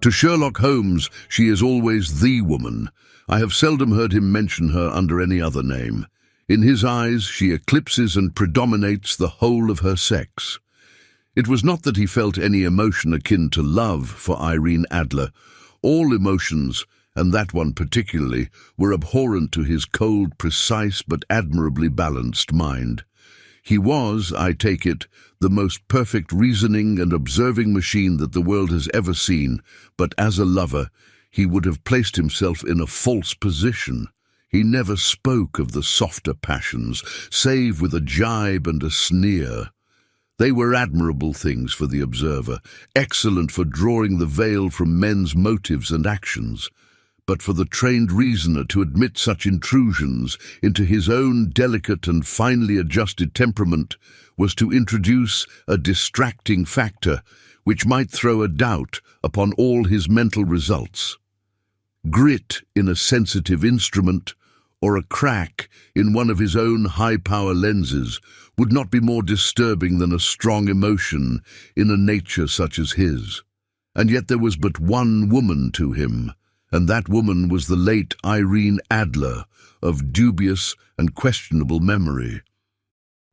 To Sherlock Holmes, she is always the woman. I have seldom heard him mention her under any other name. In his eyes, she eclipses and predominates the whole of her sex. It was not that he felt any emotion akin to love for Irene Adler. All emotions, and that one particularly, were abhorrent to his cold, precise, but admirably balanced mind. He was, I take it, the most perfect reasoning and observing machine that the world has ever seen, but as a lover, he would have placed himself in a false position. He never spoke of the softer passions, save with a jibe and a sneer. They were admirable things for the observer, excellent for drawing the veil from men's motives and actions. But for the trained reasoner to admit such intrusions into his own delicate and finely adjusted temperament was to introduce a distracting factor which might throw a doubt upon all his mental results. Grit in a sensitive instrument, or a crack in one of his own high-power lenses, would not be more disturbing than a strong emotion in a nature such as his. And yet there was but one woman to him, and that woman was the late Irene Adler, of dubious and questionable memory.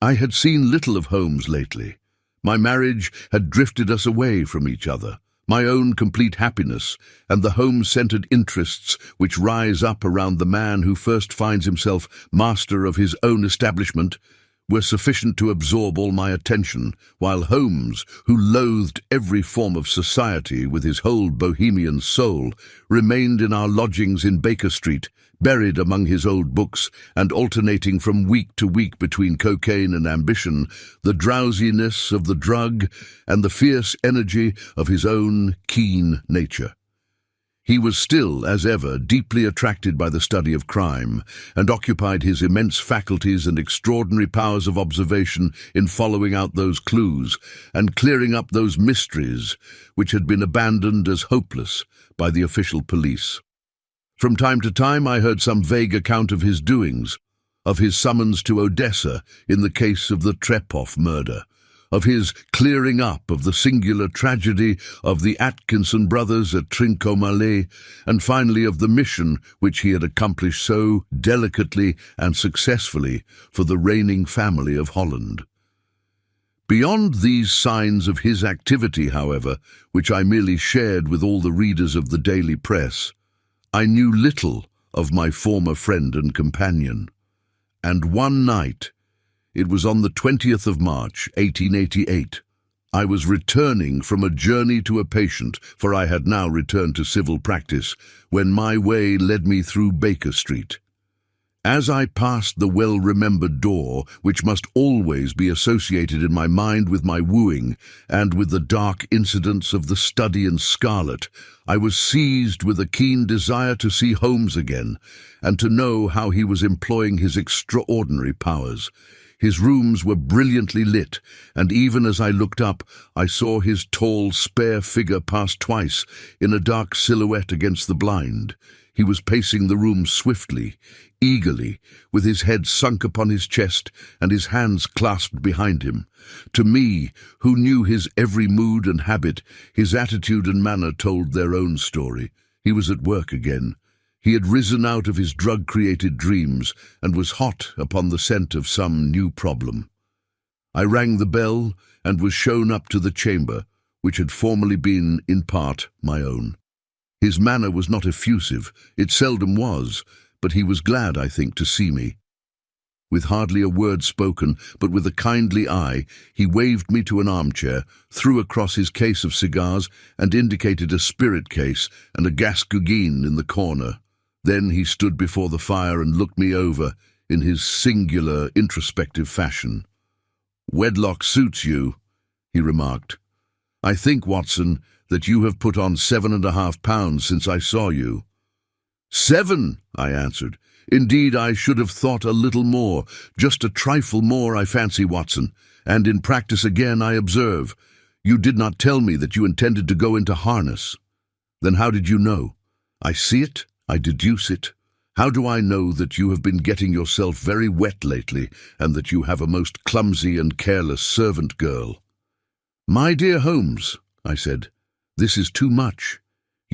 I had seen little of Holmes lately. My marriage had drifted us away from each other. My own complete happiness and the home-centered interests which rise up around the man who first finds himself master of his own establishment were sufficient to absorb all my attention, while Holmes, who loathed every form of society with his whole Bohemian soul, remained in our lodgings in Baker Street, buried among his old books and alternating from week to week between cocaine and ambition, the drowsiness of the drug and the fierce energy of his own keen nature. He was still, as ever, deeply attracted by the study of crime, and occupied his immense faculties and extraordinary powers of observation in following out those clues and clearing up those mysteries which had been abandoned as hopeless by the official police. From time to time I heard some vague account of his doings, of his summons to Odessa in the case of the Trepov murder, of his clearing up of the singular tragedy of the Atkinson brothers at Trincomalee, and finally of the mission which he had accomplished so delicately and successfully for the reigning family of Holland. Beyond these signs of his activity, however, which I merely shared with all the readers of the daily press, I knew little of my former friend and companion. And one night, it was on the 20th of March, 1888. I was returning from a journey to a patient, for I had now returned to civil practice, when my way led me through Baker Street. As I passed the well-remembered door, which must always be associated in my mind with my wooing and with the dark incidents of the study in scarlet, I was seized with a keen desire to see Holmes again and to know how he was employing his extraordinary powers. His rooms were brilliantly lit, and even as I looked up, I saw his tall, spare figure pass twice in a dark silhouette against the blind. He was pacing the room swiftly, eagerly, with his head sunk upon his chest and his hands clasped behind him. To me, who knew his every mood and habit, his attitude and manner told their own story. He was at work again. He had risen out of his drug-created dreams and was hot upon the scent of some new problem. I rang the bell and was shown up to the chamber, which had formerly been, in part, my own. His manner was not effusive, it seldom was, but he was glad, I think, to see me. With hardly a word spoken, but with a kindly eye, he waved me to an armchair, threw across his case of cigars, and indicated a spirit case and a gas gougine in the corner. Then he stood before the fire and looked me over in his singular, introspective fashion. "Wedlock suits you," he remarked. "I think, Watson, that you have put on 7.5 pounds since I saw you." "7," I answered. "Indeed, I should have thought a little more, just a trifle more, I fancy, Watson, and in practice again, I observe. You did not tell me that you intended to go into harness. Then how did you know? I see it, I deduce it. How do I know that you have been getting yourself very wet lately, and that you have a most clumsy and careless servant girl?" "My dear Holmes," I said, "this is too much.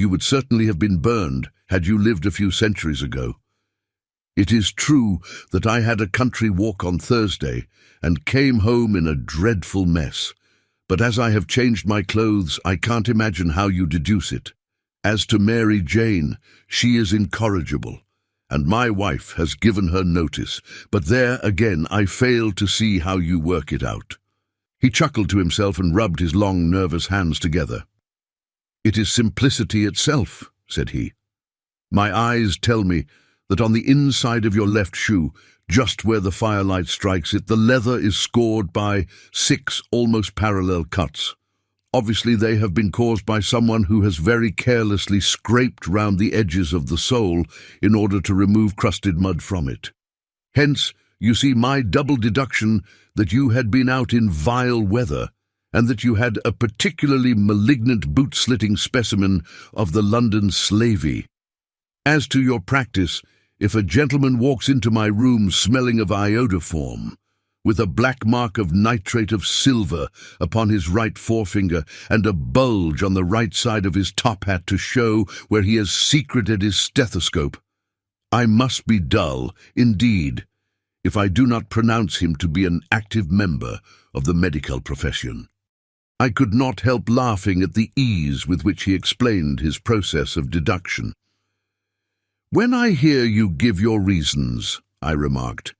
You would certainly have been burned had you lived a few centuries ago. It is true that I had a country walk on Thursday and came home in a dreadful mess, but as I have changed my clothes, I can't imagine how you deduce it. As to Mary Jane, she is incorrigible, and my wife has given her notice, but there again I fail to see how you work it out." He chuckled to himself and rubbed his long, nervous hands together. "It is simplicity itself," said he. "My eyes tell me that on the inside of your left shoe, just where the firelight strikes it, the leather is scored by 6 almost parallel cuts. Obviously they have been caused by someone who has very carelessly scraped round the edges of the sole in order to remove crusted mud from it. Hence, you see my double deduction that you had been out in vile weather, and that you had a particularly malignant boot-slitting specimen of the London slavey. As to your practice, if a gentleman walks into my room smelling of iodoform, with a black mark of nitrate of silver upon his right forefinger and a bulge on the right side of his top hat to show where he has secreted his stethoscope, I must be dull, indeed, if I do not pronounce him to be an active member of the medical profession." I could not help laughing at the ease with which he explained his process of deduction. "When I hear you give your reasons," I remarked,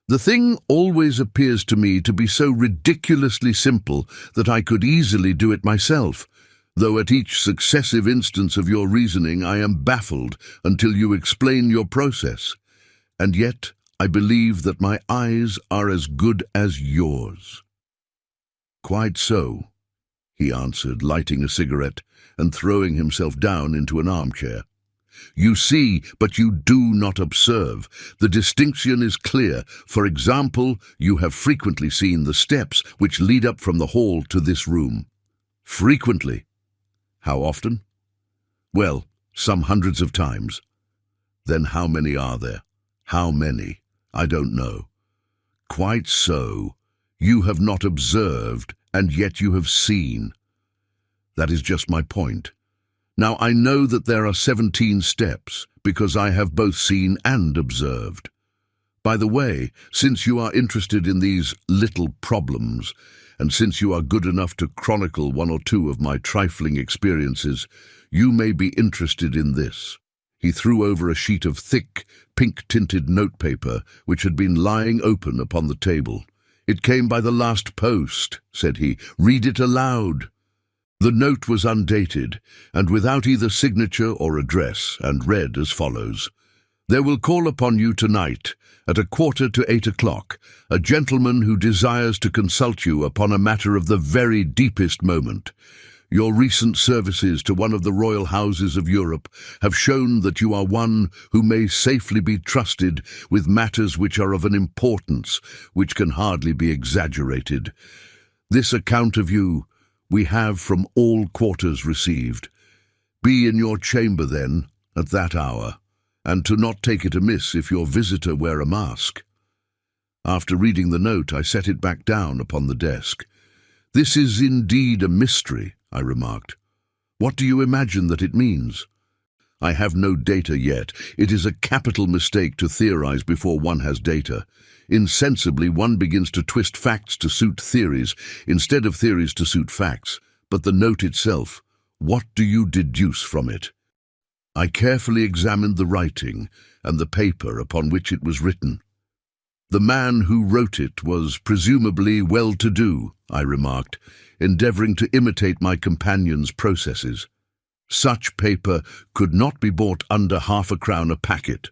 "the thing always appears to me to be so ridiculously simple that I could easily do it myself, though at each successive instance of your reasoning I am baffled until you explain your process. And yet I believe that my eyes are as good as yours." "Quite so," he answered, lighting a cigarette and throwing himself down into an armchair. "You see, but you do not observe. The distinction is clear. For example, you have frequently seen the steps which lead up from the hall to this room." "Frequently." "How often?" "Well, some hundreds of times." "Then how many are there?" "How many? I don't know." "Quite so. You have not observed, and yet you have seen." "That is just my point. Now I know that there are 17 steps, because I have both seen and observed. By the way, since you are interested in these little problems, and since you are good enough to chronicle 1 or 2 of my trifling experiences, you may be interested in this." He threw over a sheet of thick, pink-tinted notepaper which had been lying open upon the table. "It came by the last post," said he. "Read it aloud." The note was undated, and without either signature or address, and read as follows: "There will call upon you tonight, at 7:45, a gentleman who desires to consult you upon a matter of the very deepest moment. Your recent services to one of the royal houses of Europe have shown that you are one who may safely be trusted with matters which are of an importance which can hardly be exaggerated. This account of you we have from all quarters received. Be in your chamber then, at that hour, and do not take it amiss if your visitor wear a mask." After reading the note, I set it back down upon the desk. "This is indeed a mystery," I remarked. "What do you imagine that it means?" "I have no data yet. It is a capital mistake to theorize before one has data. Insensibly, one begins to twist facts to suit theories, instead of theories to suit facts. But the note itself, what do you deduce from it?" I carefully examined the writing and the paper upon which it was written. "The man who wrote it was presumably well-to-do," I remarked, endeavoring to imitate my companion's processes. "Such paper could not be bought under £0.50 a packet.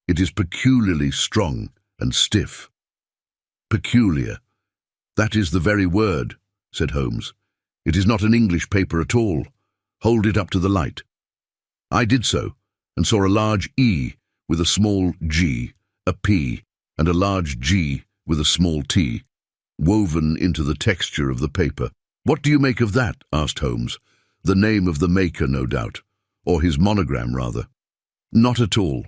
It is peculiarly strong and stiff." "Peculiar. That is the very word," said Holmes. "It is not an English paper at all. Hold it up to the light." I did so, and saw a large E with a small g, a P, and a large G with a small t, woven into the texture of the paper. "What do you make of that?" asked Holmes. "The name of the maker, no doubt, or his monogram, rather." "Not at all.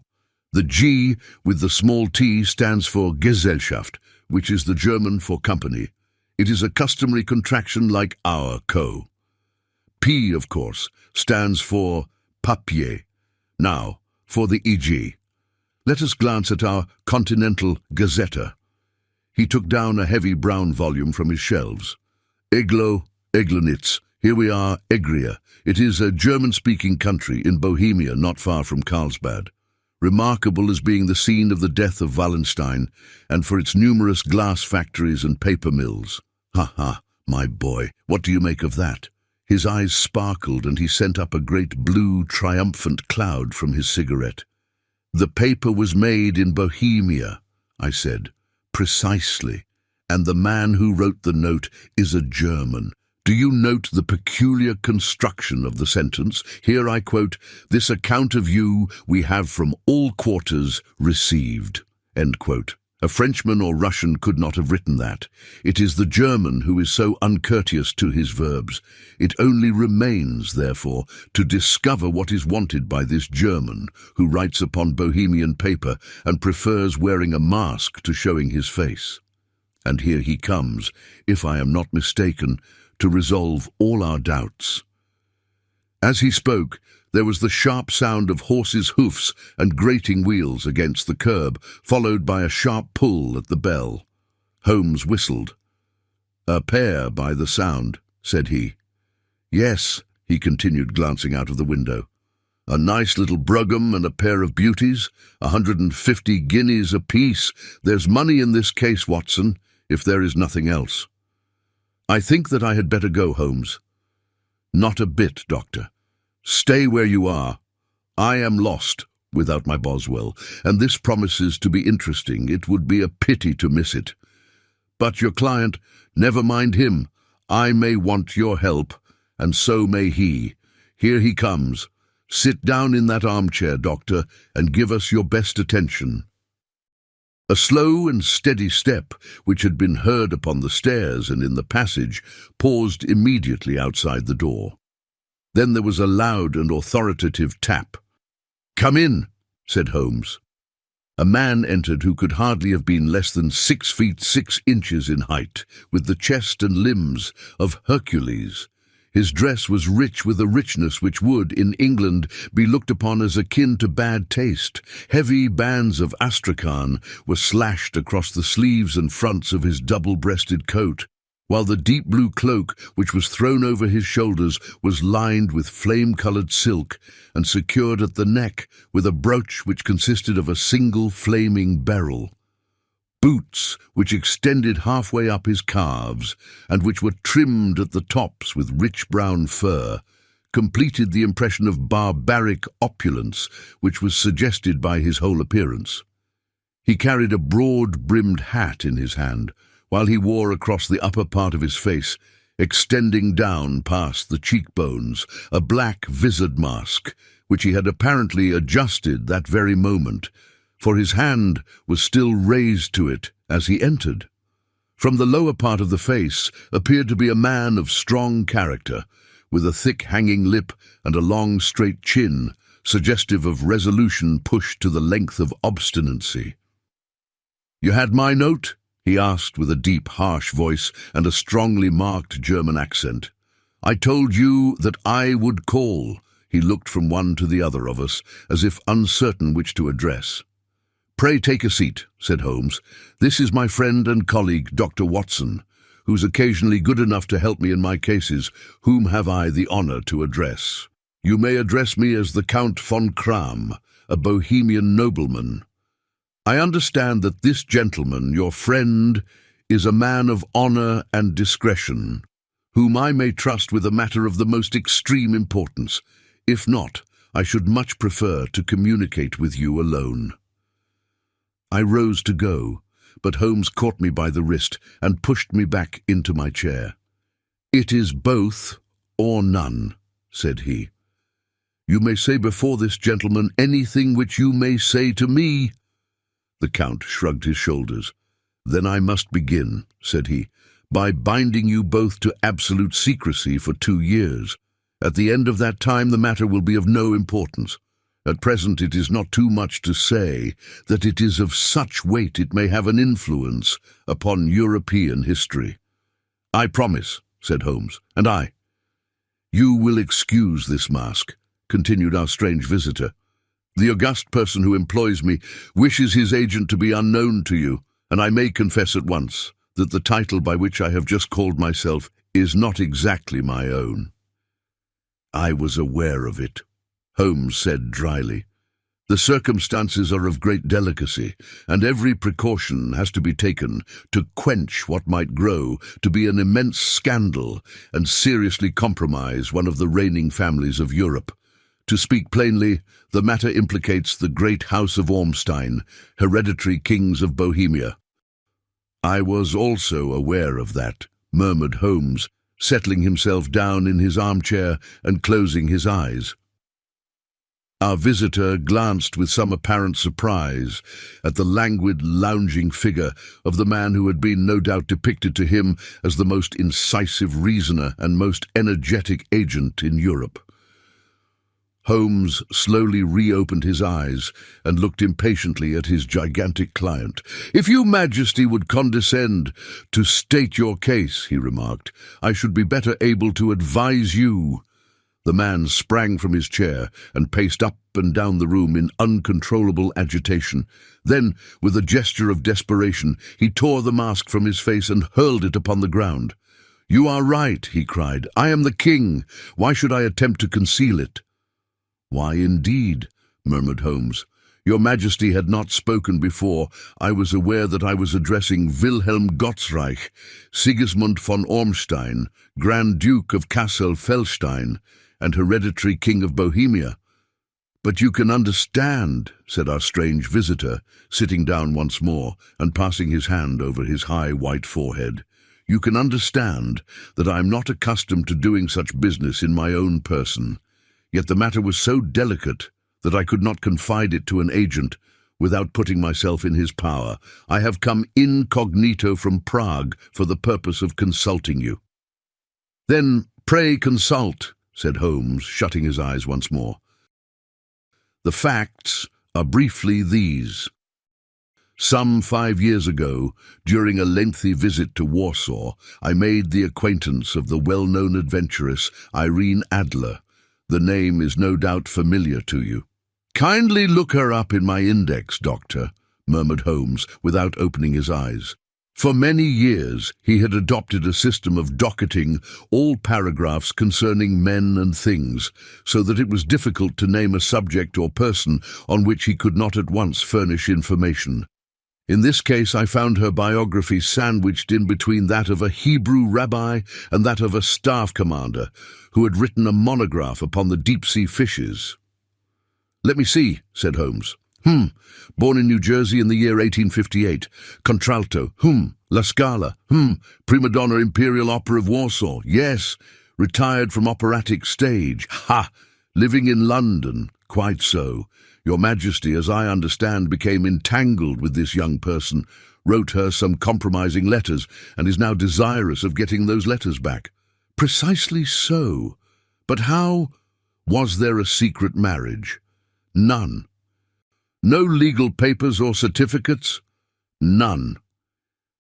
The G with the small t stands for Gesellschaft, which is the German for company. It is a customary contraction like our co. P, of course, stands for papier. Now, for the E.G. Let us glance at our Continental Gazetta. He took down a heavy brown volume from his shelves. Egglonitz. Here we are, Egria. It is a German-speaking country in Bohemia, not far from Carlsbad. Remarkable as being the scene of the death of Wallenstein, and for its numerous glass factories and paper mills. Ha ha, my boy, what do you make of that? His eyes sparkled, and he sent up a great blue, triumphant cloud from his cigarette. The paper was made in Bohemia, I said. Precisely. And the man who wrote the note is a German. Do you note the peculiar construction of the sentence? Here I quote, "This account of you we have from all quarters received." End quote. A Frenchman or Russian could not have written that. It is the German who is so uncourteous to his verbs. It only remains, therefore, to discover what is wanted by this German, who writes upon Bohemian paper and prefers wearing a mask to showing his face. And here he comes, if I am not mistaken, to resolve all our doubts. As he spoke, there was the sharp sound of horses' hoofs and grating wheels against the curb, followed by a sharp pull at the bell. Holmes whistled. "A pair by the sound," said he. "Yes," he continued, glancing out of the window. "A nice little brougham and a pair of beauties, 150 guineas apiece. There's money in this case, Watson, if there is nothing else." "I think that I had better go, Holmes." "Not a bit, Doctor. Stay where you are. I am lost without my Boswell, and this promises to be interesting. It would be a pity to miss it. But your client, never mind him. I may want your help, and so may he. Here he comes. Sit down in that armchair, Doctor, and give us your best attention." A slow and steady step, which had been heard upon the stairs and in the passage, paused immediately outside the door. Then there was a loud and authoritative tap. "Come in," said Holmes. A man entered who could hardly have been less than 6 feet 6 inches in height, with the chest and limbs of Hercules. His dress was rich with a richness which would, in England, be looked upon as akin to bad taste. Heavy bands of astrakhan were slashed across the sleeves and fronts of his double-breasted coat, while the deep blue cloak, which was thrown over his shoulders, was lined with flame-coloured silk and secured at the neck with a brooch which consisted of a single flaming beryl. Boots, which extended halfway up his calves, and which were trimmed at the tops with rich brown fur, completed the impression of barbaric opulence which was suggested by his whole appearance. He carried a broad-brimmed hat in his hand, while he wore across the upper part of his face, extending down past the cheekbones, a black vizard mask, which he had apparently adjusted that very moment, for his hand was still raised to it as he entered. From the lower part of the face appeared to be a man of strong character, with a thick hanging lip and a long straight chin, suggestive of resolution pushed to the length of obstinacy. "You had my note?" he asked with a deep, harsh voice and a strongly marked German accent. "I told you that I would call." He looked from one to the other of us, as if uncertain which to address. "Pray take a seat," said Holmes. "This is my friend and colleague, Dr. Watson, who's occasionally good enough to help me in my cases. Whom have I the honour to address?" "You may address me as the Count von Kram, a Bohemian nobleman. I understand that this gentleman, your friend, is a man of honour and discretion, whom I may trust with a matter of the most extreme importance. If not, I should much prefer to communicate with you alone." I rose to go, but Holmes caught me by the wrist and pushed me back into my chair. "It is both or none," said he. "You may say before this gentleman anything which you may say to me." The Count shrugged his shoulders. "Then I must begin," said he, "by binding you both to absolute secrecy for 2 years. At the end of that time the matter will be of no importance. At present it is not too much to say that it is of such weight it may have an influence upon European history." "I promise," said Holmes. "And I." "You will excuse this mask," continued our strange visitor. "The august person who employs me wishes his agent to be unknown to you, and I may confess at once that the title by which I have just called myself is not exactly my own." "I was aware of it," Holmes said dryly. "The circumstances are of great delicacy, and every precaution has to be taken to quench what might grow to be an immense scandal and seriously compromise one of the reigning families of Europe. To speak plainly, the matter implicates the great House of Ormstein, hereditary kings of Bohemia." "I was also aware of that," murmured Holmes, settling himself down in his armchair and closing his eyes. Our visitor glanced with some apparent surprise at the languid, lounging figure of the man who had been no doubt depicted to him as the most incisive reasoner and most energetic agent in Europe. Holmes slowly reopened his eyes and looked impatiently at his gigantic client. "If your Majesty would condescend to state your case," he remarked, "I should be better able to advise you." The man sprang from his chair and paced up and down the room in uncontrollable agitation. Then, with a gesture of desperation, he tore the mask from his face and hurled it upon the ground. "You are right," he cried. "I am the king. Why should I attempt to conceal it?" "Why, indeed," murmured Holmes. "Your Majesty had not spoken before. I was aware that I was addressing Wilhelm Gottsreich, Sigismund von Ormstein, Grand Duke of Kassel-Felstein, and hereditary King of Bohemia." "But you can understand," said our strange visitor, sitting down once more and passing his hand over his high white forehead. "You can understand that I am not accustomed to doing such business in my own person. Yet the matter was so delicate that I could not confide it to an agent without putting myself in his power. I have come incognito from Prague for the purpose of consulting you." "Then pray consult," said Holmes, shutting his eyes once more. "The facts are briefly these. Some 5 years ago, during a lengthy visit to Warsaw, I made the acquaintance of the well-known adventuress Irene Adler. The name is no doubt familiar to you." "Kindly look her up in my index, Doctor," murmured Holmes, without opening his eyes. For many years he had adopted a system of docketing all paragraphs concerning men and things, so that it was difficult to name a subject or person on which he could not at once furnish information. In this case I found her biography sandwiched in between that of a Hebrew rabbi and that of a staff commander who had written a monograph upon the deep-sea fishes. "Let me see," said Holmes. Born in New Jersey in the year 1858. Contralto. La Scala. Prima donna Imperial Opera of Warsaw. Yes. Retired from operatic stage. Ha! Living in London. Quite so. Your Majesty, as I understand, became entangled with this young person, wrote her some compromising letters, and is now desirous of getting those letters back. Precisely so. But how? Was there a secret marriage? None. No legal papers or certificates? None.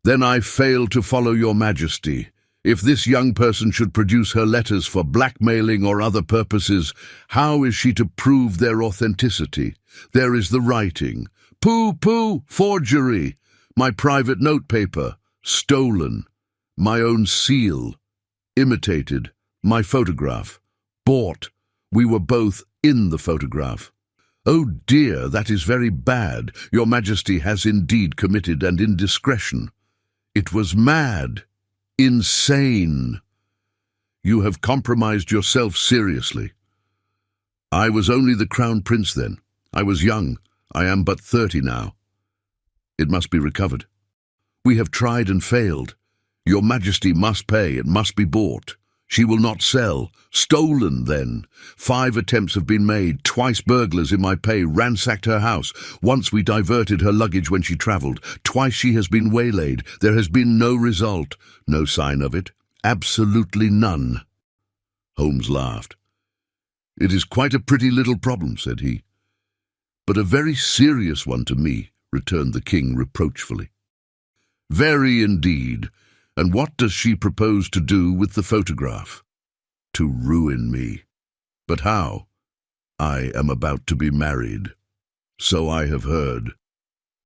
Then I fail to follow your Majesty. If this young person should produce her letters for blackmailing or other purposes, how is she to prove their authenticity? There is the writing. Pooh, forgery. My private notepaper, stolen. My own seal, imitated. My photograph, bought. We were both in the photograph. Oh dear, that is very bad. Your Majesty has indeed committed an indiscretion. It was mad. Insane. You have compromised yourself seriously. I was only the Crown Prince then. I was young. I am but 30 now. It must be recovered. We have tried and failed. Your Majesty must pay. It must be bought. She will not sell. Stolen, then. 5 attempts have been made. Twice burglars in my pay ransacked her house. Once we diverted her luggage when she travelled. Twice she has been waylaid. There has been no result. No sign of it. Absolutely none. Holmes laughed. "It is quite a pretty little problem," said he. "But a very serious one to me," returned the king reproachfully. "Very indeed. And what does she propose to do with the photograph?" "To ruin me." "But how?" I am about to be married. So I have heard.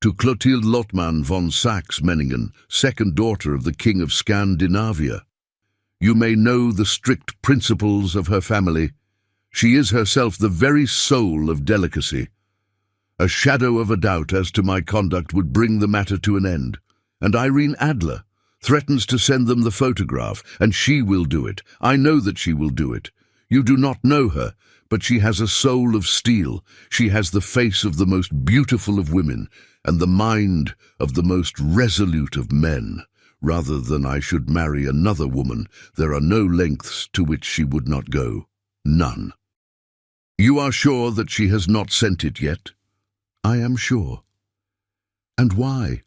To Clotilde Lottmann von Saxe-Meiningen, second daughter of the King of Scandinavia. You may know the strict principles of her family. She is herself the very soul of delicacy. A shadow of a doubt as to my conduct would bring the matter to an end. And Irene Adler threatens to send them the photograph, and she will do it. I know that she will do it. You do not know her, but she has a soul of steel. She has the face of the most beautiful of women, and the mind of the most resolute of men. Rather than I should marry another woman, there are no lengths to which she would not go. None. You are sure that she has not sent it yet? I am sure. And why?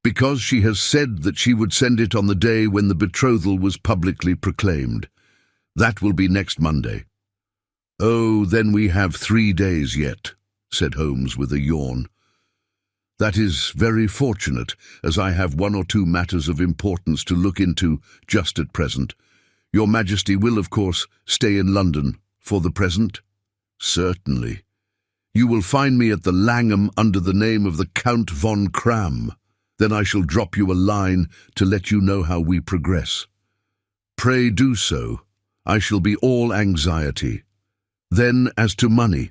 Because she has said that she would send it on the day when the betrothal was publicly proclaimed. That will be next Monday. Oh, then we have 3 days yet, said Holmes with a yawn. That is very fortunate, as I have 1 or 2 matters of importance to look into just at present. Your Majesty will, of course, stay in London for the present? Certainly. You will find me at the Langham under the name of the Count von Cram. Then I shall drop you a line to let you know how we progress. Pray do so. I shall be all anxiety. Then, as to money,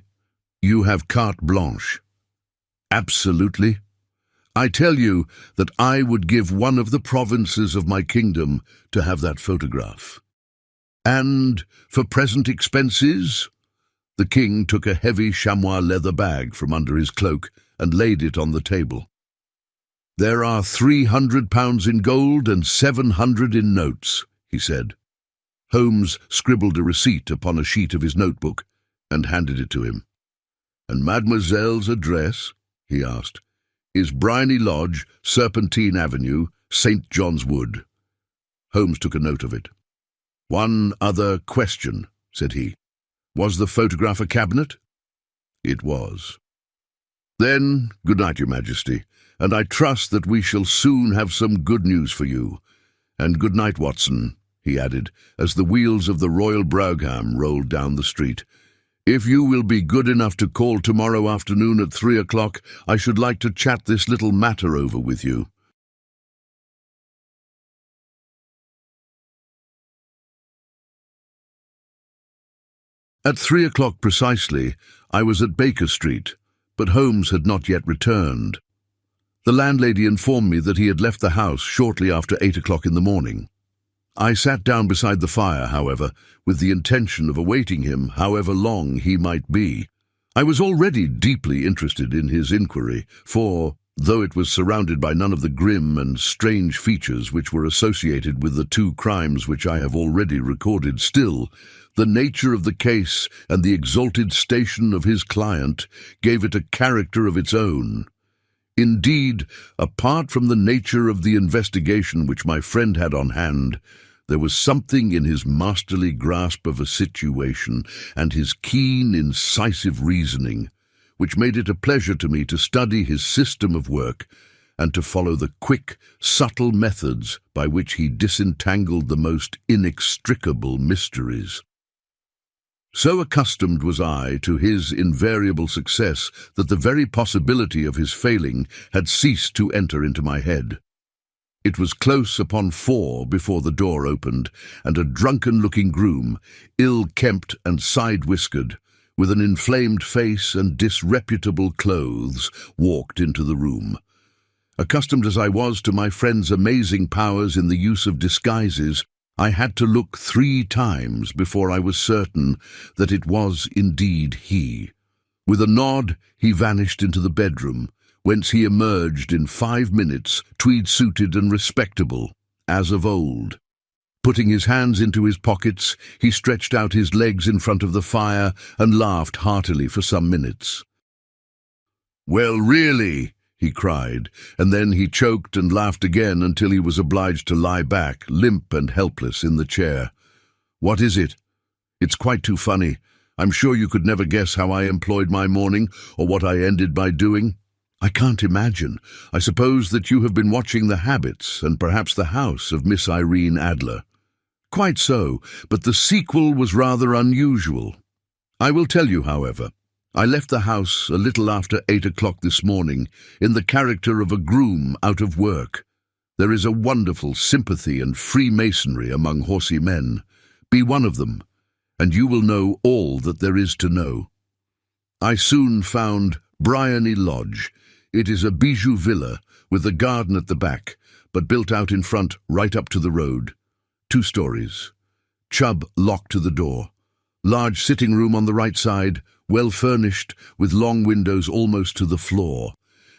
you have carte blanche. Absolutely. I tell you that I would give one of the provinces of my kingdom to have that photograph. And for present expenses? The king took a heavy chamois leather bag from under his cloak and laid it on the table. There are £300 in gold and 700 in notes, he said. Holmes scribbled a receipt upon a sheet of his notebook and handed it to him. And Mademoiselle's address, he asked, is Briney Lodge, Serpentine Avenue, St. John's Wood. Holmes took a note of it. One other question, said he. Was the photograph a cabinet? It was. Then, good night, Your Majesty, and I trust that we shall soon have some good news for you. And good night, Watson, he added, as the wheels of the Royal Brougham rolled down the street. If you will be good enough to call tomorrow afternoon at 3 o'clock, I should like to chat this little matter over with you. At 3 o'clock precisely, I was at Baker Street, but Holmes had not yet returned. The landlady informed me that he had left the house shortly after 8 o'clock in the morning. I sat down beside the fire, however, with the intention of awaiting him, however long he might be. I was already deeply interested in his inquiry, for, though it was surrounded by none of the grim and strange features which were associated with the 2 crimes which I have already recorded, still, the nature of the case and the exalted station of his client gave it a character of its own. Indeed, apart from the nature of the investigation which my friend had on hand, there was something in his masterly grasp of a situation and his keen, incisive reasoning, which made it a pleasure to me to study his system of work and to follow the quick, subtle methods by which he disentangled the most inextricable mysteries. So accustomed was I to his invariable success that the very possibility of his failing had ceased to enter into my head. It was close upon 4 before the door opened, and a drunken-looking groom, ill-kempt and side-whiskered, with an inflamed face and disreputable clothes, walked into the room. Accustomed as I was to my friend's amazing powers in the use of disguises, I had to look 3 times before I was certain that it was indeed he. With a nod, he vanished into the bedroom, whence he emerged in 5 minutes, tweed-suited and respectable, as of old. Putting his hands into his pockets, he stretched out his legs in front of the fire and laughed heartily for some minutes. "Well, really," he cried, and then he choked and laughed again until he was obliged to lie back, limp and helpless, in the chair. "What is it? It's quite too funny. I'm sure you could never guess how I employed my morning, or what I ended by doing. I can't imagine. I suppose that you have been watching the habits, and perhaps the house, of Miss Irene Adler." "Quite so, but the sequel was rather unusual." I will tell you, however. I left the house a little after 8 o'clock this morning in the character of a groom out of work. There is a wonderful sympathy and freemasonry among horsey men. Be one of them, and you will know all that there is to know. I soon found Bryony Lodge. It is a bijou villa with a garden at the back, but built out in front right up to the road. 2 stories. Chubb locked to the door. Large sitting room on the right side, well furnished, with long windows almost to the floor,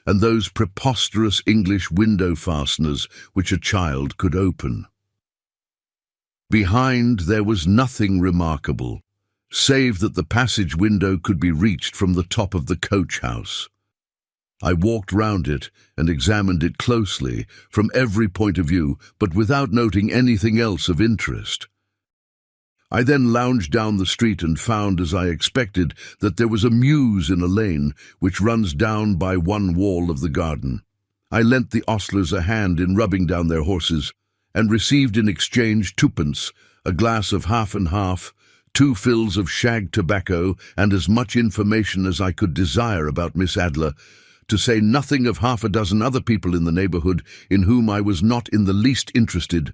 and those preposterous English window fasteners which a child could open. Behind there was nothing remarkable, save that the passage window could be reached from the top of the coach house. I walked round it and examined it closely from every point of view, but without noting anything else of interest. I then lounged down the street and found, as I expected, that there was a mews in a lane which runs down by one wall of the garden. I lent the ostlers a hand in rubbing down their horses, and received in exchange 2pence, a glass of half and half, 2 fills of shag tobacco, and as much information as I could desire about Miss Adler, to say nothing of 6 other people in the neighbourhood in whom I was not in the least interested,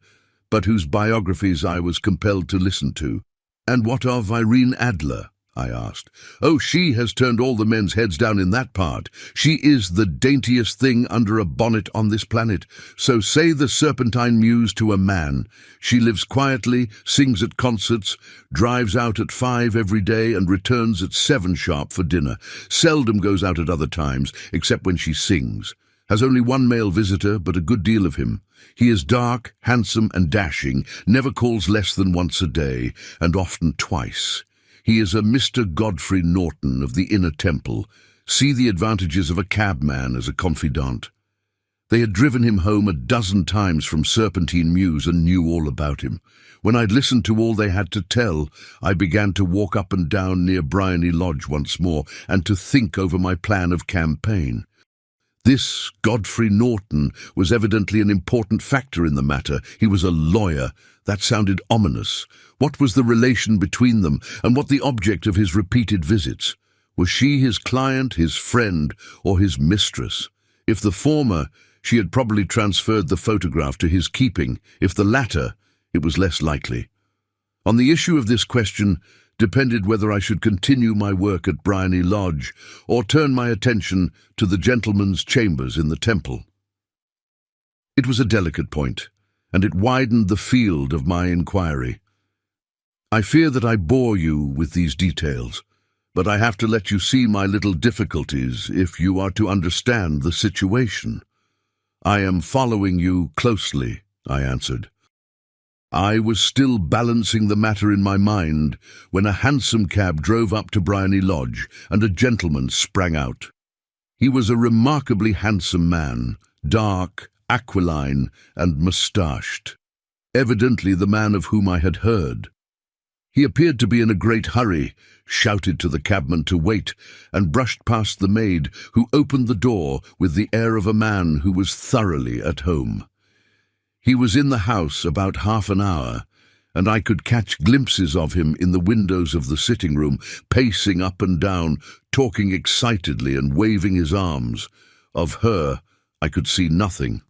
but whose biographies I was compelled to listen to. "And what of Irene Adler?" I asked. "Oh, she has turned all the men's heads down in that part. She is the daintiest thing under a bonnet on this planet. So say the Serpentine Mews to a man. She lives quietly, sings at concerts, drives out at 5 every day and returns at 7 sharp for dinner. Seldom goes out at other times, except when she sings. Has only 1 male visitor, but a good deal of him. He is dark, handsome and dashing, never calls less than once a day, and often twice. He is a Mr. Godfrey Norton of the Inner Temple. See the advantages of a cabman as a confidant." They had driven him home 12 times from Serpentine Mews and knew all about him. When I'd listened to all they had to tell, I began to walk up and down near Bryony Lodge once more, and to think over my plan of campaign. This Godfrey Norton was evidently an important factor in the matter. He was a lawyer. That sounded ominous. What was the relation between them, and what the object of his repeated visits? Was she his client, his friend, or his mistress? If the former, she had probably transferred the photograph to his keeping. If the latter, it was less likely. On the issue of this question depended whether I should continue my work at Bryony Lodge or turn my attention to the gentleman's chambers in the Temple. It was a delicate point, and it widened the field of my inquiry. I fear that I bore you with these details, but I have to let you see my little difficulties if you are to understand the situation. "I am following you closely," I answered. I was still balancing the matter in my mind when a hansom cab drove up to Bryony Lodge and a gentleman sprang out. He was a remarkably handsome man, dark, aquiline, and moustached, evidently the man of whom I had heard. He appeared to be in a great hurry, shouted to the cabman to wait, and brushed past the maid, who opened the door with the air of a man who was thoroughly at home. He was in the house about half an hour, and I could catch glimpses of him in the windows of the sitting room, pacing up and down, talking excitedly and waving his arms. Of her, I could see nothing.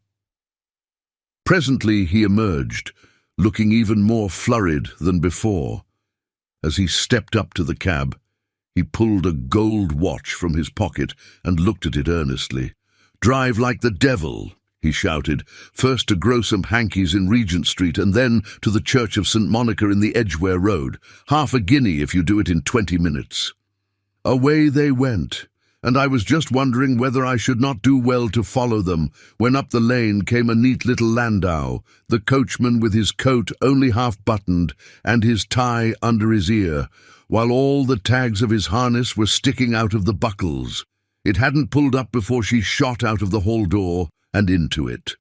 Presently he emerged, looking even more flurried than before. As he stepped up to the cab, he pulled a gold watch from his pocket and looked at it earnestly. "Drive like the devil," he shouted, "first to Grosam Hanky's in Regent Street and then to the Church of St. Monica in the Edgware Road. Half a guinea if you do it in 20 minutes. Away they went, and I was just wondering whether I should not do well to follow them, when up the lane came a neat little landau, the coachman with his coat only half buttoned and his tie under his ear, while all the tags of his harness were sticking out of the buckles. It hadn't pulled up before she shot out of the hall door and into it.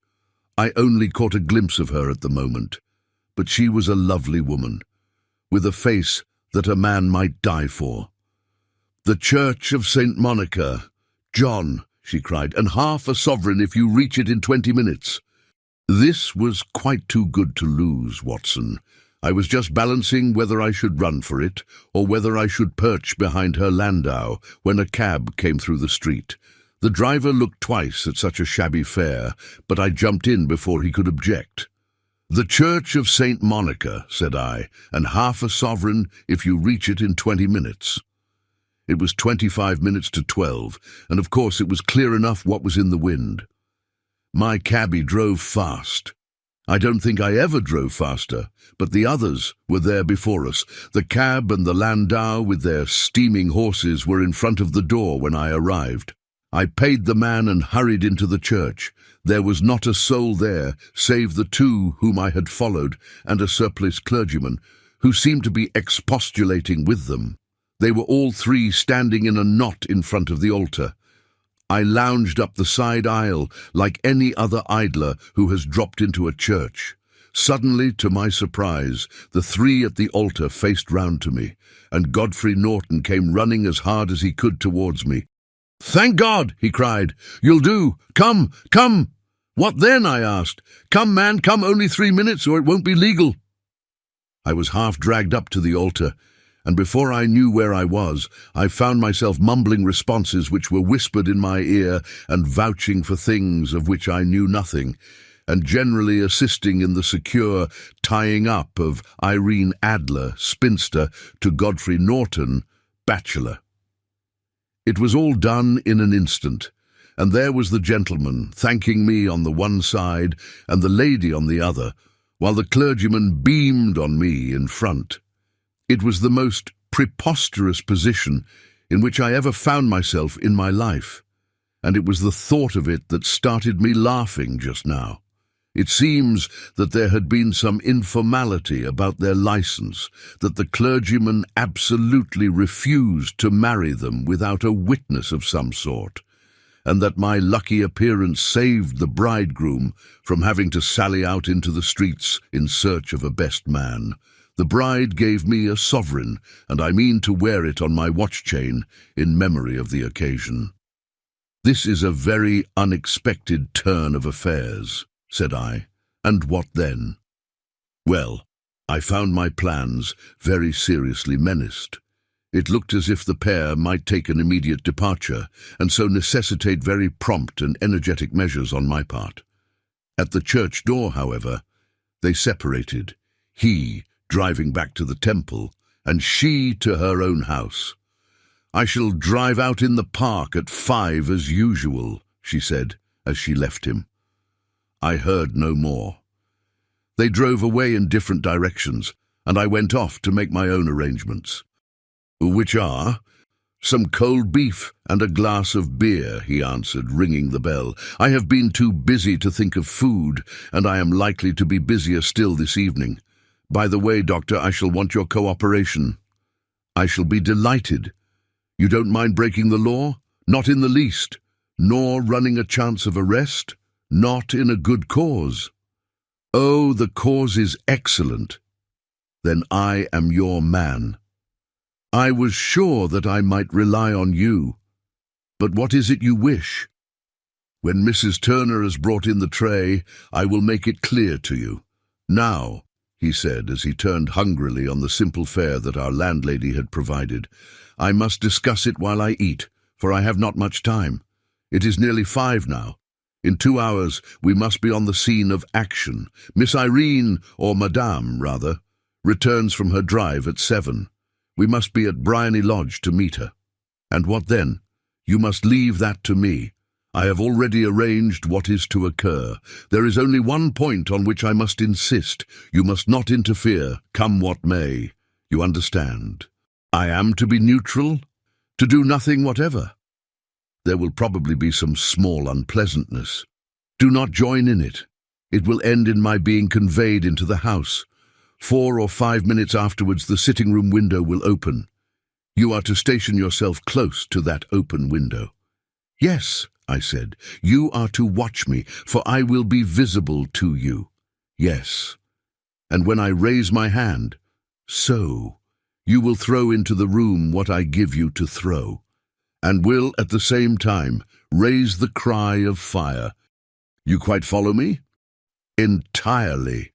I only caught a glimpse of her at the moment, but she was a lovely woman, with a face that a man might die for. "The Church of St. Monica, John," she cried, "and half a sovereign if you reach it in 20 minutes. This was quite too good to lose, Watson. I was just balancing whether I should run for it or whether I should perch behind her landau when a cab came through the street. The driver looked twice at such a shabby fare, but I jumped in before he could object. "The Church of St. Monica," said I, "and half a sovereign if you reach it in 20 minutes. It was 25 minutes to 12, and of course it was clear enough what was in the wind. My cabbie drove fast. I don't think I ever drove faster, but the others were there before us. The cab and the landau with their steaming horses were in front of the door when I arrived. I paid the man and hurried into the church. There was not a soul there, save the two whom I had followed and a surpliced clergyman, who seemed to be expostulating with them. They were all three standing in a knot in front of the altar. I lounged up the side aisle like any other idler who has dropped into a church. Suddenly, to my surprise, the three at the altar faced round to me, and Godfrey Norton came running as hard as he could towards me. "Thank God!" he cried. "You'll do! Come, come!" "What then?" I asked. "Come, man, come, only 3 minutes, or it won't be legal." I was half dragged up to the altar, and before I knew where I was, I found myself mumbling responses which were whispered in my ear and vouching for things of which I knew nothing, and generally assisting in the secure tying up of Irene Adler, spinster, to Godfrey Norton, bachelor. It was all done in an instant, and there was the gentleman thanking me on the one side and the lady on the other, while the clergyman beamed on me in front. It was the most preposterous position in which I ever found myself in my life, and it was the thought of it that started me laughing just now. It seems that there had been some informality about their license, that the clergyman absolutely refused to marry them without a witness of some sort, and that my lucky appearance saved the bridegroom from having to sally out into the streets in search of a best man. The bride gave me a sovereign, and I mean to wear it on my watch chain in memory of the occasion. "This is a very unexpected turn of affairs," said I. "And what then?" "Well, I found my plans very seriously menaced. It looked as if the pair might take an immediate departure, and so necessitate very prompt and energetic measures on my part. At the church door, however, they separated, he driving back to the temple, and she to her own house. 'I shall drive out in the park at 5 as usual,' she said, as she left him. I heard no more. They drove away in different directions, and I went off to make my own arrangements. "Which are?" "Some cold beef and a glass of beer," he answered, ringing the bell. "I have been too busy to think of food, and I am likely to be busier still this evening. By the way, Doctor, I shall want your cooperation." "I shall be delighted. You don't mind breaking the law?" "Not in the least. Nor running a chance of arrest?" "Not in a good cause." "Oh, the cause is excellent. Then I am your man." "I was sure that I might rely on you. But what is it you wish?" "When Mrs. Turner has brought in the tray, I will make it clear to you. Now," he said, as he turned hungrily on the simple fare that our landlady had provided, "I must discuss it while I eat, for I have not much time. It is nearly 5 now. In 2 hours we must be on the scene of action. Miss Irene, or Madame, rather, returns from her drive at 7. We must be at Bryony Lodge to meet her. And what then? You must leave that to me. I have already arranged what is to occur. There is only one point on which I must insist. You must not interfere, come what may. You understand? I am to be neutral, to do nothing whatever. There will probably be some small unpleasantness. Do not join in it. It will end in my being conveyed into the house. 4 or 5 minutes afterwards the sitting-room window will open. You are to station yourself close to that open window." "Yes," I said, "you are to watch me, for I will be visible to you." "Yes. And when I raise my hand, so, you will throw into the room what I give you to throw, and will at the same time raise the cry of fire. You quite follow me?" "Entirely."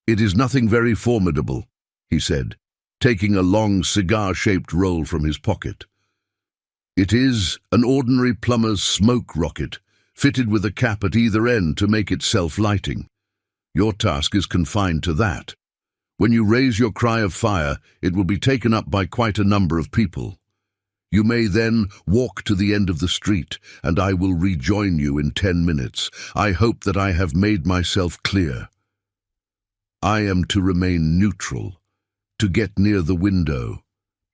"It is nothing very formidable," he said, taking a long cigar-shaped roll from his pocket. "It is an ordinary plumber's smoke rocket, fitted with a cap at either end to make it self-lighting. Your task is confined to that. When you raise your cry of fire, it will be taken up by quite a number of people. You may then walk to the end of the street, and I will rejoin you in 10 minutes. I hope that I have made myself clear. I am to remain neutral, to get near the window,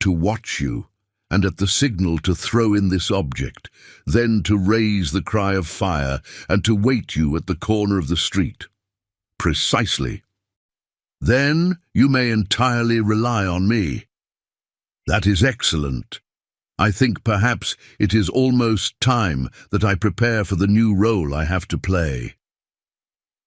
to watch you, and at the signal to throw in this object, then to raise the cry of fire and to wait you at the corner of the street." "Precisely." "Then you may entirely rely on me." "That is excellent. I think perhaps it is almost time that I prepare for the new role I have to play."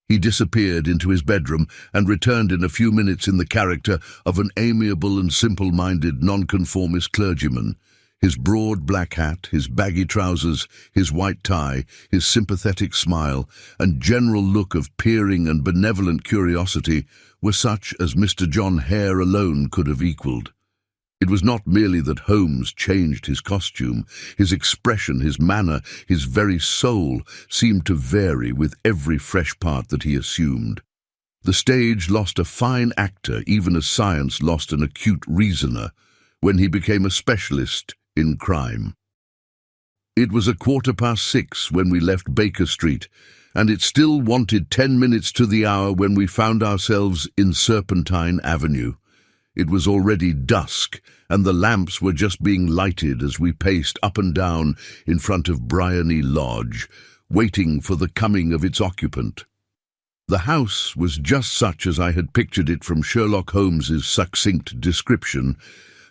He disappeared into his bedroom and returned in a few minutes in the character of an amiable and simple-minded nonconformist clergyman. His broad black hat, his baggy trousers, his white tie, his sympathetic smile, and general look of peering and benevolent curiosity were such as Mr. John Hare alone could have equalled. It was not merely that Holmes changed his costume. His expression, his manner, his very soul seemed to vary with every fresh part that he assumed. The stage lost a fine actor even as science lost an acute reasoner when he became a specialist in crime. It was 6:15 when we left Baker Street, and it still wanted 10 minutes to the hour when we found ourselves in Serpentine Avenue. It was already dusk, and the lamps were just being lighted as we paced up and down in front of Briony Lodge, waiting for the coming of its occupant. The house was just such as I had pictured it from Sherlock Holmes's succinct description,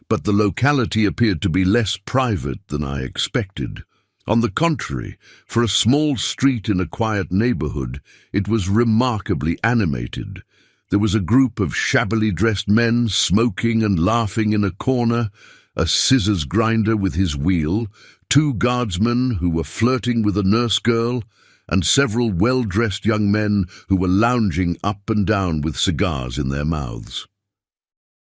but the locality appeared to be less private than I expected. On the contrary, for a small street in a quiet neighborhood, it was remarkably animated. There was a group of shabbily dressed men smoking and laughing in a corner, a scissors grinder with his wheel, 2 guardsmen who were flirting with a nurse girl, and several well-dressed young men who were lounging up and down with cigars in their mouths.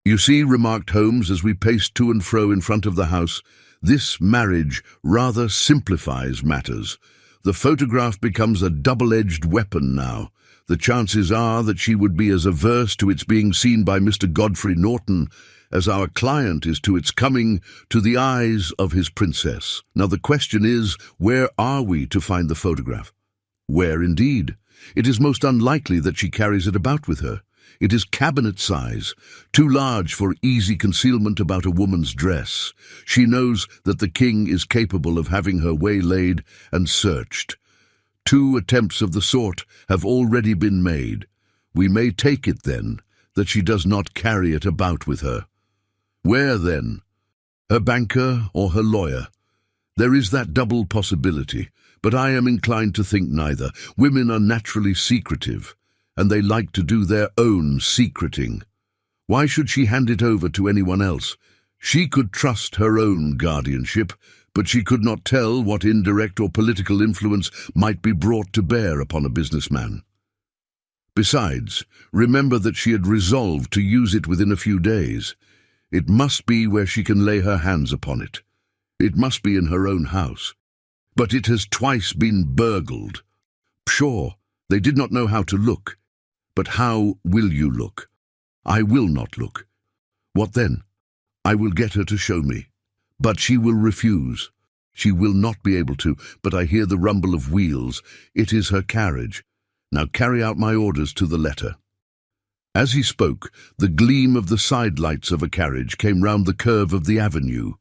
"You see," remarked Holmes as we paced to and fro in front of the house, "this marriage rather simplifies matters. The photograph becomes a double-edged weapon now. The chances are that she would be as averse to its being seen by Mr. Godfrey Norton as our client is to its coming to the eyes of his princess. Now the question is, where are we to find the photograph? Where indeed? It is most unlikely that she carries it about with her. It is cabinet size, too large for easy concealment about a woman's dress. She knows that the king is capable of having her waylaid and searched. 2 attempts of the sort have already been made. We may take it, then, that she does not carry it about with her. Where, then? Her banker or her lawyer? There is that double possibility, but I am inclined to think neither. Women are naturally secretive, and they like to do their own secreting. Why should she hand it over to anyone else? She could trust her own guardianship, but she could not tell what indirect or political influence might be brought to bear upon a businessman. Besides, remember that she had resolved to use it within a few days. It must be where she can lay her hands upon it. It must be in her own house. But it has twice been burgled. Sure, they did not know how to look. But how will you look? I will not look. What then? I will get her to show me. But she will refuse. She will not be able to, but I hear the rumble of wheels. It is her carriage. Now carry out my orders to the letter." As he spoke, the gleam of the side lights of a carriage came round the curve of the avenue.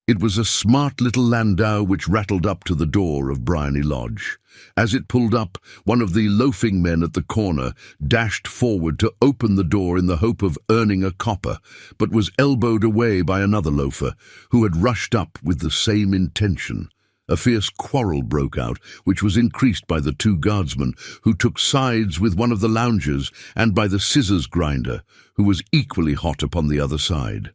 It was a smart little landau which rattled up to the door of Briony Lodge. As it pulled up, one of the loafing men at the corner dashed forward to open the door in the hope of earning a copper, but was elbowed away by another loafer, who had rushed up with the same intention. A fierce quarrel broke out, which was increased by the 2 guardsmen, who took sides with one of the loungers, and by the scissors grinder, who was equally hot upon the other side.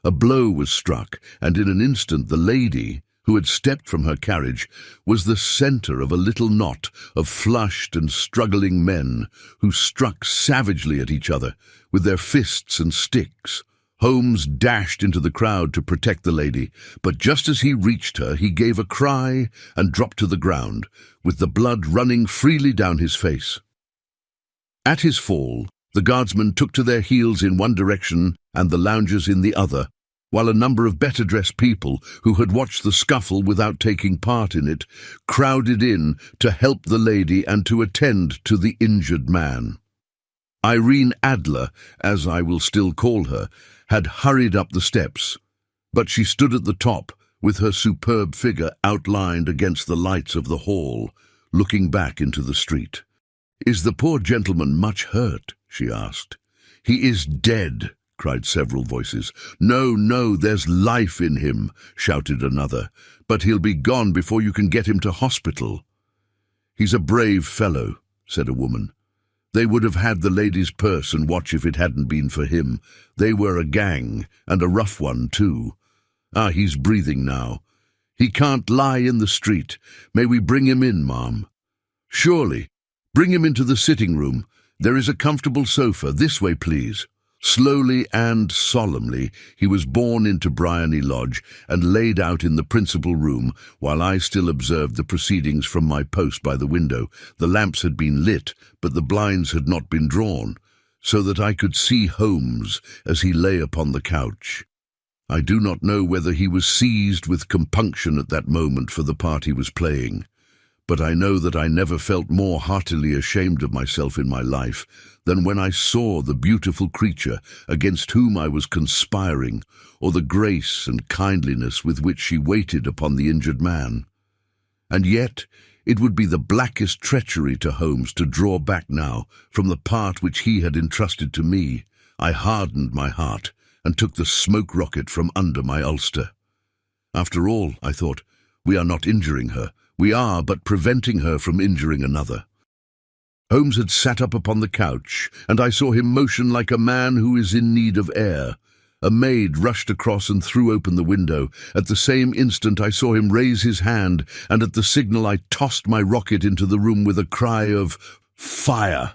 A blow was struck, and in an instant the lady, who had stepped from her carriage, was the centre of a little knot of flushed and struggling men who struck savagely at each other with their fists and sticks. Holmes dashed into the crowd to protect the lady, but just as he reached her, he gave a cry and dropped to the ground, with the blood running freely down his face. At his fall, the guardsmen took to their heels in one direction and the loungers in the other, while a number of better-dressed people who had watched the scuffle without taking part in it crowded in to help the lady and to attend to the injured man. Irene Adler, as I will still call her, had hurried up the steps, but she stood at the top with her superb figure outlined against the lights of the hall, looking back into the street. "Is the poor gentleman much hurt?" she asked. "He is dead," cried several voices. "No, no, there's life in him," shouted another, "but he'll be gone before you can get him to hospital." "He's a brave fellow," said a woman. "They would have had the lady's purse and watch if it hadn't been for him. They were a gang, and a rough one, too. Ah, he's breathing now. He can't lie in the street. May we bring him in, ma'am?" "Surely. Bring him into the sitting room. There is a comfortable sofa. This way, please." Slowly and solemnly he was borne into Briony Lodge and laid out in the principal room, while I still observed the proceedings from my post by the window. The lamps had been lit, but the blinds had not been drawn, so that I could see Holmes as he lay upon the couch. I do not know whether he was seized with compunction at that moment for the part he was playing, but I know that I never felt more heartily ashamed of myself in my life than when I saw the beautiful creature against whom I was conspiring, or the grace and kindliness with which she waited upon the injured man. And yet it would be the blackest treachery to Holmes to draw back now from the part which he had entrusted to me. I hardened my heart and took the smoke rocket from under my ulster. After all, I thought, we are not injuring her. We are but preventing her from injuring another. Holmes had sat up upon the couch, and I saw him motion like a man who is in need of air. A maid rushed across and threw open the window. At the same instant I saw him raise his hand, and at the signal I tossed my rocket into the room with a cry of "Fire!"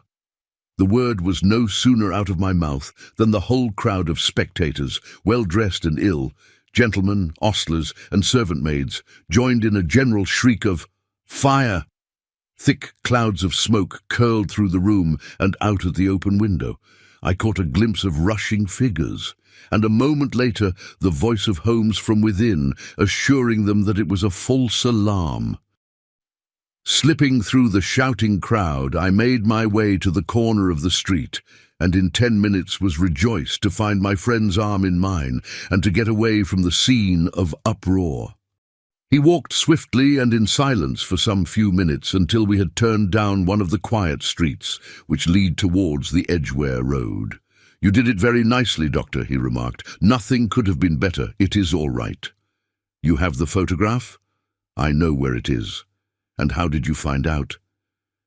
The word was no sooner out of my mouth than the whole crowd of spectators, well-dressed and ill, gentlemen, ostlers, and servant-maids, joined in a general shriek of "Fire!" Thick clouds of smoke curled through the room and out at the open window. I caught a glimpse of rushing figures, and a moment later the voice of Holmes from within, assuring them that it was a false alarm. Slipping through the shouting crowd, I made my way to the corner of the street, and in 10 minutes was rejoiced to find my friend's arm in mine and to get away from the scene of uproar. He walked swiftly and in silence for some few minutes until we had turned down one of the quiet streets which lead towards the Edgware Road. "You did it very nicely, Doctor," he remarked. "Nothing could have been better. It is all right." "You have the photograph?" "I know where it is." "And how did you find out?"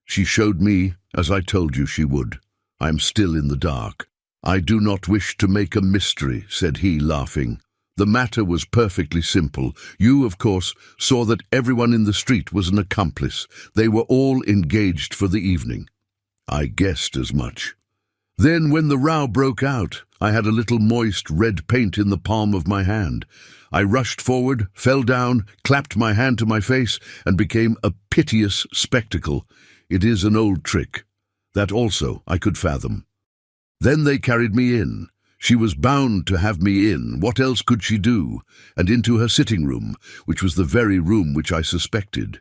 "She showed me, as I told you she would. I am still in the dark." "I do not wish to make a mystery," said he, laughing. "The matter was perfectly simple. You, of course, saw that everyone in the street was an accomplice. They were all engaged for the evening." "I guessed as much." "Then, when the row broke out, I had a little moist red paint in the palm of my hand. I rushed forward, fell down, clapped my hand to my face, and became a piteous spectacle. It is an old trick. That also I could fathom. Then they carried me in. She was bound to have me in. What else could she do? And into her sitting room, which was the very room which I suspected.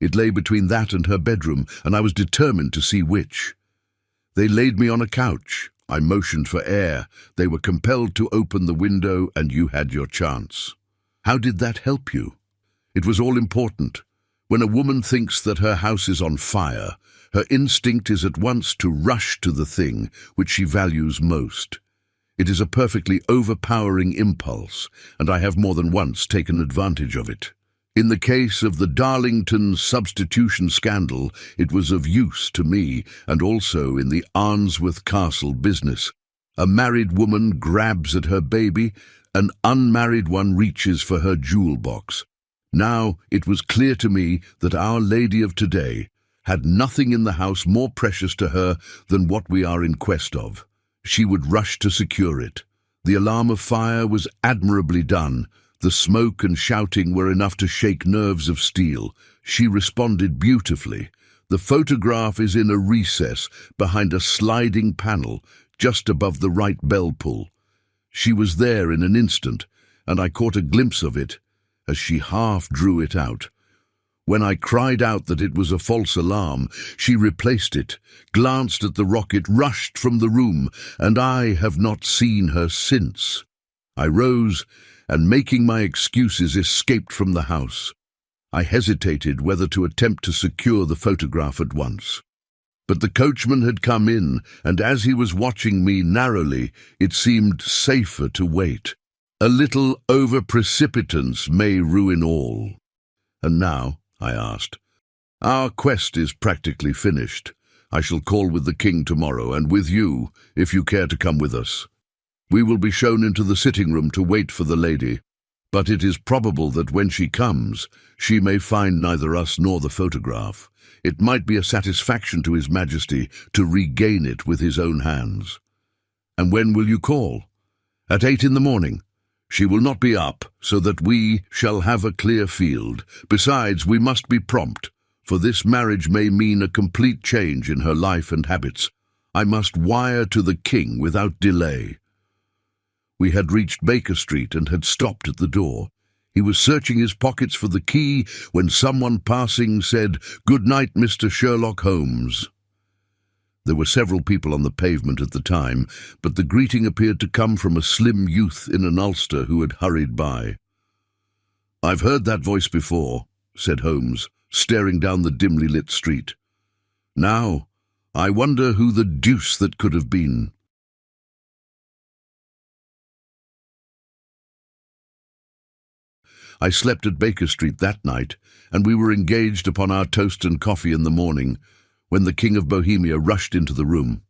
It lay between that and her bedroom, and I was determined to see which. They laid me on a couch. I motioned for air. They were compelled to open the window, and you had your chance. How did that help you? It was all important. When a woman thinks that her house is on fire, her instinct is at once to rush to the thing which she values most. It is a perfectly overpowering impulse, and I have more than once taken advantage of it. In the case of the Darlington substitution scandal, it was of use to me, and also in the Arnsworth Castle business. A married woman grabs at her baby, an unmarried one reaches for her jewel box. Now it was clear to me that Our Lady of today had nothing in the house more precious to her than what we are in quest of. She would rush to secure it. The alarm of fire was admirably done. The smoke and shouting were enough to shake nerves of steel. She responded beautifully. The photograph is in a recess behind a sliding panel just above the right bell pull. She was there in an instant, and I caught a glimpse of it as she half drew it out. When I cried out that it was a false alarm, she replaced it, glanced at the rocket, rushed from the room, and I have not seen her since. I rose and, making my excuses, escaped from the house. I hesitated whether to attempt to secure the photograph at once. But the coachman had come in, and as he was watching me narrowly, it seemed safer to wait. A little over-precipitance may ruin all. And now, I asked, our quest is practically finished. I shall call with the king tomorrow, and with you, if you care to come with us. We will be shown into the sitting room to wait for the lady, but it is probable that when she comes, she may find neither us nor the photograph. It might be a satisfaction to His Majesty to regain it with his own hands. And when will you call? At 8 in the morning. She will not be up, so that we shall have a clear field. Besides, we must be prompt, for this marriage may mean a complete change in her life and habits. I must wire to the king without delay. We had reached Baker Street and had stopped at the door. He was searching his pockets for the key when someone passing said, "Good night, Mr. Sherlock Holmes." There were several people on the pavement at the time, but the greeting appeared to come from a slim youth in an ulster who had hurried by. "I've heard that voice before," said Holmes, staring down the dimly lit street. "Now, I wonder who the deuce that could have been." I slept at Baker Street that night, and we were engaged upon our toast and coffee in the morning, when the King of Bohemia rushed into the room.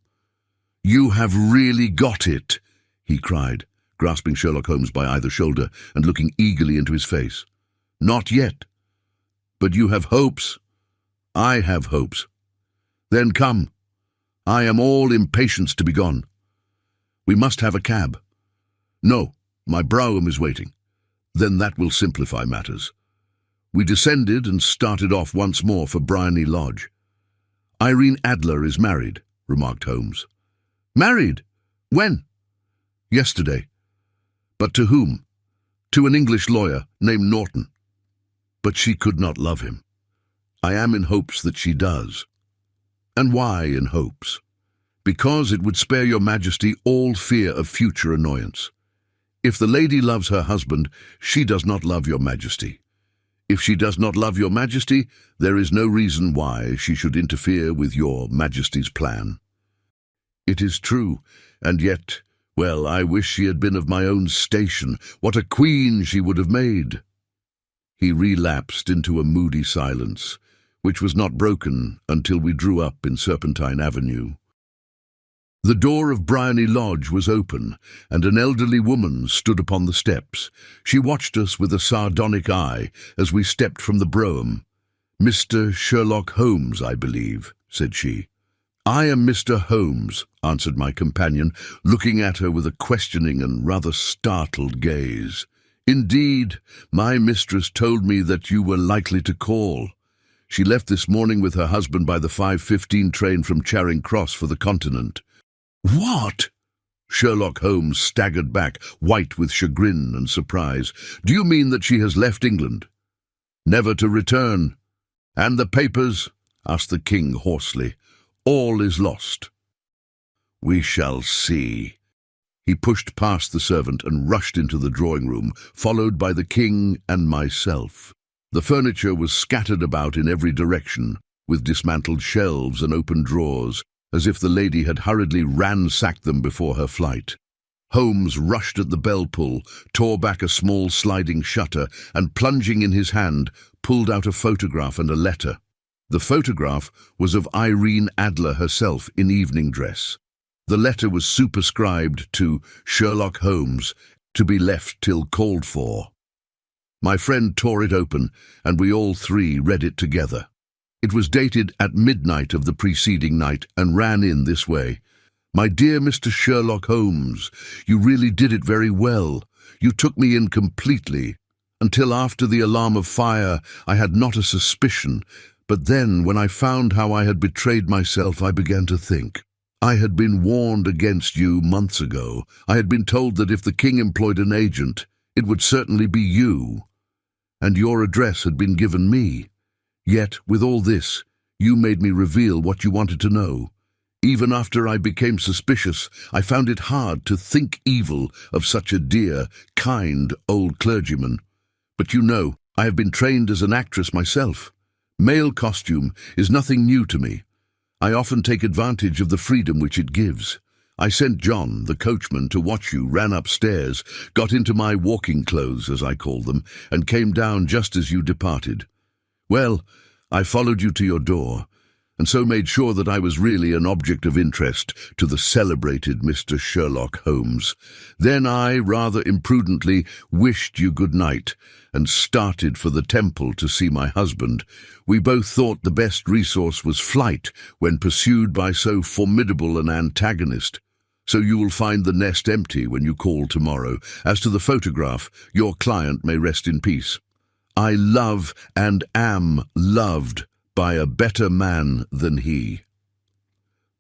"You have really got it," he cried, grasping Sherlock Holmes by either shoulder and looking eagerly into his face. "Not yet. But you have hopes." "I have hopes." "Then come. I am all impatience to be gone." "We must have a cab." "No, my brougham is waiting." "Then that will simplify matters." We descended and started off once more for Briony Lodge. "Irene Adler is married," remarked Holmes. "Married? When?" "Yesterday." "But to whom?" "To an English lawyer named Norton." "But she could not love him." "I am in hopes that she does." "And why in hopes?" "Because it would spare your Majesty all fear of future annoyance. If the lady loves her husband, she does not love your Majesty. If she does not love your Majesty, there is no reason why she should interfere with your Majesty's plan." "It is true, and yet, well, I wish she had been of my own station. What a queen she would have made!" He relapsed into a moody silence, which was not broken until we drew up in Serpentine Avenue. The door of Briony Lodge was open, and an elderly woman stood upon the steps. She watched us with a sardonic eye as we stepped from the brougham. "Mr. Sherlock Holmes, I believe," said she. "I am Mr. Holmes," answered my companion, looking at her with a questioning and rather startled gaze. "Indeed, my mistress told me that you were likely to call. She left this morning with her husband by the 5:15 train from Charing Cross for the Continent." "What?" Sherlock Holmes staggered back, white with chagrin and surprise. "Do you mean that she has left England?" "Never to return." "And the papers?" asked the king hoarsely. "All is lost." "We shall see." He pushed past the servant and rushed into the drawing-room, followed by the king and myself. The furniture was scattered about in every direction, with dismantled shelves and open drawers, as if the lady had hurriedly ransacked them before her flight. Holmes rushed at the bell-pull, tore back a small sliding shutter, and, plunging in his hand, pulled out a photograph and a letter. The photograph was of Irene Adler herself in evening dress. The letter was superscribed to Sherlock Holmes, to be left till called for. My friend tore it open, and we all three read it together. It was dated at midnight of the preceding night and ran in this way. "My dear Mr. Sherlock Holmes, you really did it very well. You took me in completely. Until after the alarm of fire, I had not a suspicion, but then, when I found how I had betrayed myself, I began to think. I had been warned against you months ago. I had been told that if the king employed an agent, it would certainly be you. And your address had been given me. Yet, with all this, you made me reveal what you wanted to know. Even after I became suspicious, I found it hard to think evil of such a dear, kind old clergyman. But you know, I have been trained as an actress myself. Male costume is nothing new to me. I often take advantage of the freedom which it gives. I sent John, the coachman, to watch you, ran upstairs, got into my walking clothes, as I call them, and came down just as you departed. Well, I followed you to your door, and so made sure that I was really an object of interest to the celebrated Mr. Sherlock Holmes. Then I, rather imprudently, wished you good night, and started for the temple to see my husband. We both thought the best resource was flight when pursued by so formidable an antagonist. So you will find the nest empty when you call tomorrow. As to the photograph, your client may rest in peace. I love and am loved by a better man than he.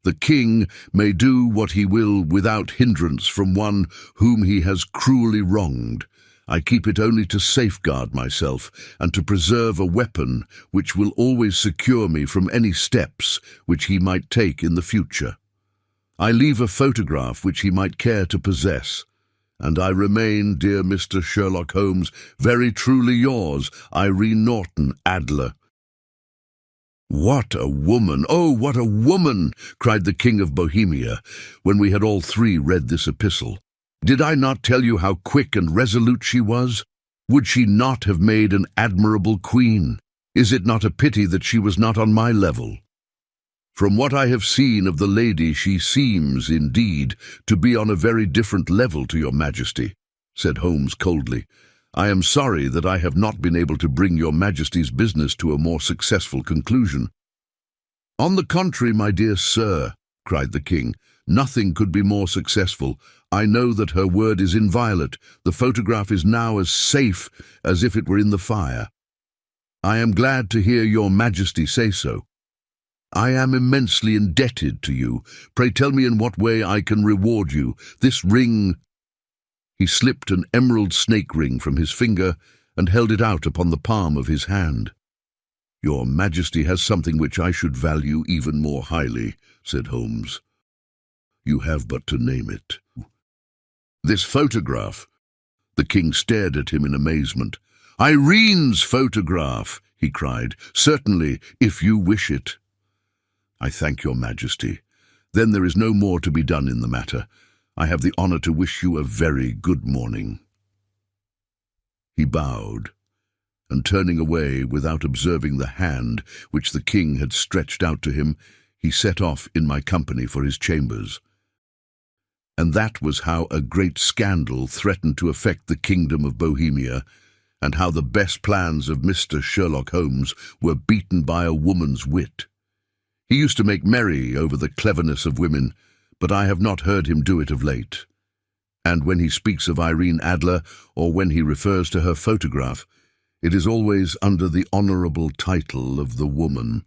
The king may do what he will without hindrance from one whom he has cruelly wronged. I keep it only to safeguard myself and to preserve a weapon which will always secure me from any steps which he might take in the future. I leave a photograph which he might care to possess, and I remain, dear Mr. Sherlock Holmes, very truly yours, Irene Norton Adler." "What a woman! Oh, what a woman!" cried the King of Bohemia, when we had all three read this epistle. "Did I not tell you how quick and resolute she was? Would she not have made an admirable queen? Is it not a pity that she was not on my level? From what I have seen of the lady, she seems, indeed, to be on a very different level to your Majesty," said Holmes coldly. "I am sorry that I have not been able to bring your Majesty's business to a more successful conclusion." "On the contrary, my dear sir," cried the king, "nothing could be more successful. I know that her word is inviolate. The photograph is now as safe as if it were in the fire. I am glad to hear your Majesty say so. I am immensely indebted to you. Pray tell me in what way I can reward you. This ring—" He slipped an emerald snake ring from his finger and held it out upon the palm of his hand. "Your Majesty has something which I should value even more highly," said Holmes. "You have but to name it." "This photograph." The king stared at him in amazement. "Irene's photograph!" he cried. "Certainly, if you wish it." "I thank your Majesty. Then there is no more to be done in the matter. I have the honor to wish you a very good morning." He bowed, and turning away without observing the hand which the king had stretched out to him, he set off in my company for his chambers. And that was how a great scandal threatened to affect the kingdom of Bohemia, and how the best plans of Mr. Sherlock Holmes were beaten by a woman's wit. He used to make merry over the cleverness of women, but I have not heard him do it of late. And when he speaks of Irene Adler, or when he refers to her photograph, it is always under the honorable title of the woman.